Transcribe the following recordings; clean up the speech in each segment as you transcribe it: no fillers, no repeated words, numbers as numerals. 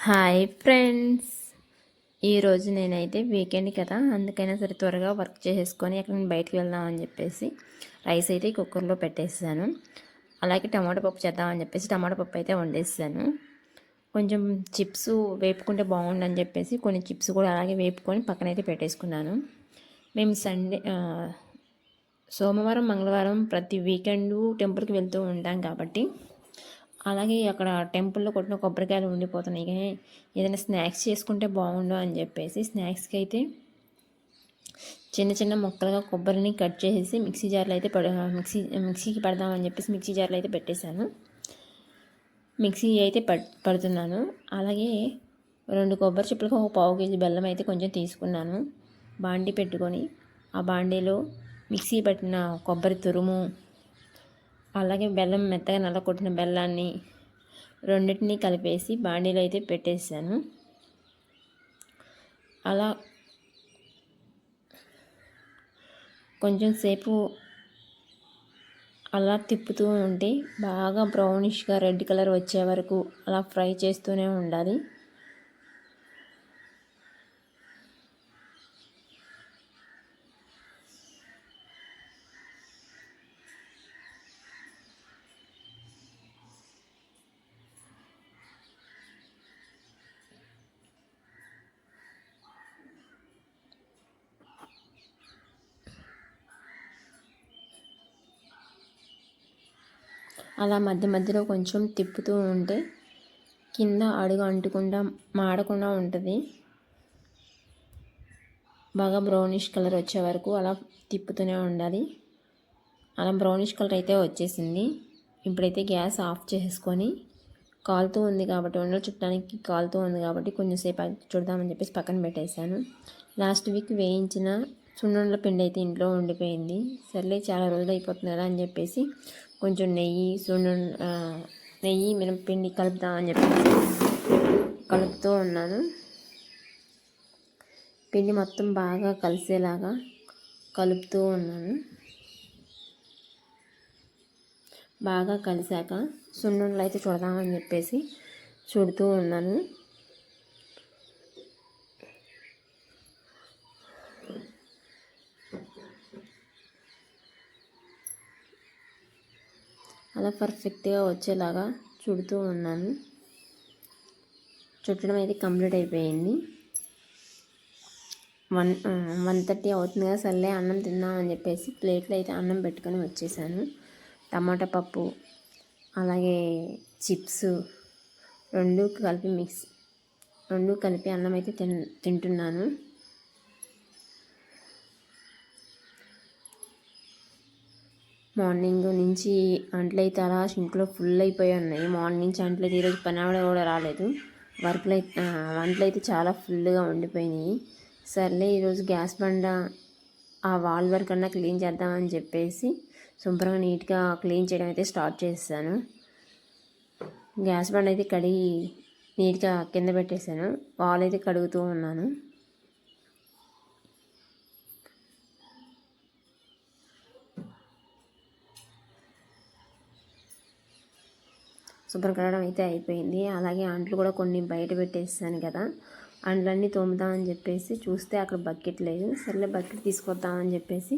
Hi friends, ఈరోజు నేనైతే weekend కదా, అందుకైనా సరే త్వరగా వర్క్ చేసేసుకొని అక్కడ నేను బయటికి వెళ్దామని చెప్పేసి రైస్ అయితే కుక్కర్లో పెట్టేసాను. అలాగే టమాటా పప్పు చేద్దామని చెప్పేసి టమాటా పప్పు అయితే వండేసాను. కొంచెం చిప్స్ వేపుకుంటే బాగుండని చెప్పేసి కొన్ని చిప్స్ కూడా అలాగే వేపుకొని పక్కనైతే పెట్టేసుకున్నాను. మేము సోమవారం మంగళవారం ప్రతి వీకెండ్ టెంపుల్కి వెళ్తూ ఉంటాం కాబట్టి అలాగే అక్కడ టెంపుల్లో కొట్టిన కొబ్బరికాయలు ఉండిపోతున్నాయి. ఏదైనా స్నాక్స్ చేసుకుంటే బాగుండు అని చెప్పేసి స్నాక్స్కి అయితే చిన్న చిన్న ముక్కలుగా కొబ్బరిని కట్ చేసేసి మిక్సీ జార్లో అయితే మిక్సీకి పడదామని చెప్పేసి మిక్సీ జార్లో అయితే పెట్టేశాను. మిక్సీ అయితే పడుతున్నాను. అలాగే 2 కొబ్బరి చిప్పలకు 1/4 కేజీ బెల్లం అయితే కొంచెం తీసుకున్నాను. బాండీ పెట్టుకొని ఆ బాండీలో మిక్సీ పట్టిన కొబ్బరి తురుము, అలాగే బెల్లం మెత్తగా నల్లకొట్టిన బెల్లాన్ని రెండింటినీ కలిపేసి బాండీలో అయితే పెట్టేసాను. అలా కొంచెం సేపు అలా తిప్పుతూ ఉంటే బాగా బ్రౌనిష్గా రెడ్ కలర్ వచ్చే వరకు అలా ఫ్రై చేస్తూనే ఉండాలి. అలా మధ్య మధ్యలో కొంచెం తిప్పుతూ ఉంటే కింద అడుగు అంటకుండా మాడకుండా ఉంటుంది. బాగా బ్రౌనిష్ కలర్ వచ్చే వరకు అలా తిప్పుతూనే ఉండాలి. అలా బ్రౌనిష్ కలర్ అయితే వచ్చేసింది. ఇప్పుడైతే గ్యాస్ ఆఫ్ చేసుకొని కాలుతూ ఉంది కాబట్టి వండలు చుట్టానికి కాలుతూ ఉంది కాబట్టి కొంచెంసేపు చూద్దామని చెప్పేసి పక్కన పెట్టేశాను. లాస్ట్ వీక్ వేయించిన సున్నుండల పిండి అయితే ఇంట్లో ఉండిపోయింది. సర్లే చాలా రోజులు అయిపోతుంది కదా అని చెప్పేసి కొంచెం నెయ్యి మినపపిండి కలుపుదామని చెప్పేసి కలుపుతూ ఉన్నాను. పిండి మొత్తం బాగా కలిసేలాగా కలుపుతూ ఉన్నాను. బాగా కలిసాక సున్నుండలు అయితే చూడదామని చెప్పేసి చూడుతూ ఉన్నాను. అలా పర్ఫెక్ట్గా వచ్చేలాగా చుడుతూ ఉన్నాను. చుట్టడం అయితే కంప్లీట్ అయిపోయింది. 1:30 అవుతుంది కదా, సర్లే అన్నం తిందామని చెప్పేసి ప్లేట్లో అయితే అన్నం పెట్టుకొని వచ్చేసాను. టమాటా పప్పు అలాగే చిప్స్ రెండు కలిపి అన్నం అయితే తింటున్నాను. మార్నింగ్ నుంచి అంట్లు అయితే అలా షింక్లో ఫుల్ అయిపోయి ఉన్నాయి. మార్నింగ్ నుంచి అంట్లు అయితే ఈరోజు పని ఆవిడ కూడా రాలేదు. వంటలు అయితే చాలా ఫుల్గా ఉండిపోయినాయి. సర్లే ఈరోజు గ్యాస్ బండ ఆ వాల్ వర్క్ అన్నా క్లీన్ చేద్దామని చెప్పేసి శుభ్రంగా నీట్గా క్లీన్ చేయడం అయితే స్టార్ట్ చేశాను. గ్యాస్ బండ అయితే కడిగి నీట్గా కింద పెట్టేశాను. వాల్ అయితే కడుగుతూ ఉన్నాను. శుభ్రం కడగడం అయితే అయిపోయింది. అలాగే అంట్లు కూడా కొన్ని బయట పెట్టేసాను కదా, అంట్లన్నీ తోముదామని చెప్పేసి చూస్తే అక్కడ బకెట్ లేదు. సర్లే బకెట్ తీసుకొద్దామని చెప్పేసి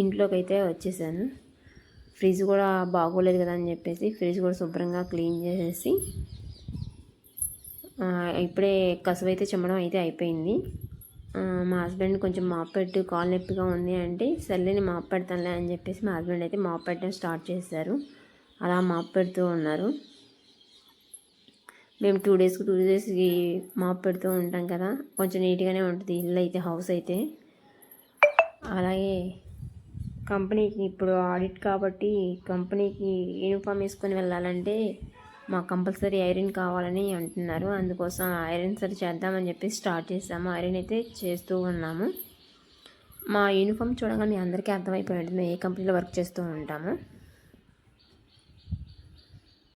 ఇంట్లోకి అయితే వచ్చేసాను. ఫ్రిడ్జ్ కూడా బాగోలేదు కదా అని చెప్పేసి ఫ్రిడ్జ్ కూడా శుభ్రంగా క్లీన్ చేసేసి ఇప్పుడే కసువు అయితే చిమ్మడం అయితే అయిపోయింది. మా హస్బెండ్ కొంచెం మాప్ పెట్టు, కాలు నొప్పిగా ఉంది అంటే సర్లే నేను మాప్ పెడతానులే అని చెప్పేసి మా హస్బెండ్ అయితే మాప్ పెట్టడం స్టార్ట్ చేశారు. అలా మాప్ పెడుతూ ఉన్నారు. మేము 2 డేస్కి మాప్ పెడుతూ ఉంటాం కదా, కొంచెం నీట్గానే ఉంటుంది ఇల్లు అయితే, హౌస్ అయితే. అలాగే కంపెనీకి ఇప్పుడు ఆడిట్ కాబట్టి కంపెనీకి యూనిఫామ్ వేసుకొని వెళ్ళాలంటే మాకు కంపల్సరీ ఐరన్ కావాలని అంటున్నారు. అందుకోసం ఐరన్ సరి చేద్దామని చెప్పి స్టార్ట్ చేసాము. ఐరన్ అయితే చేస్తూ ఉన్నాము. మా యూనిఫామ్ చూడగానే మీ అందరికీ అర్థమైపోయి ఉంటుంది మేము ఏ కంపెనీలో వర్క్ చేస్తూ ఉంటాము.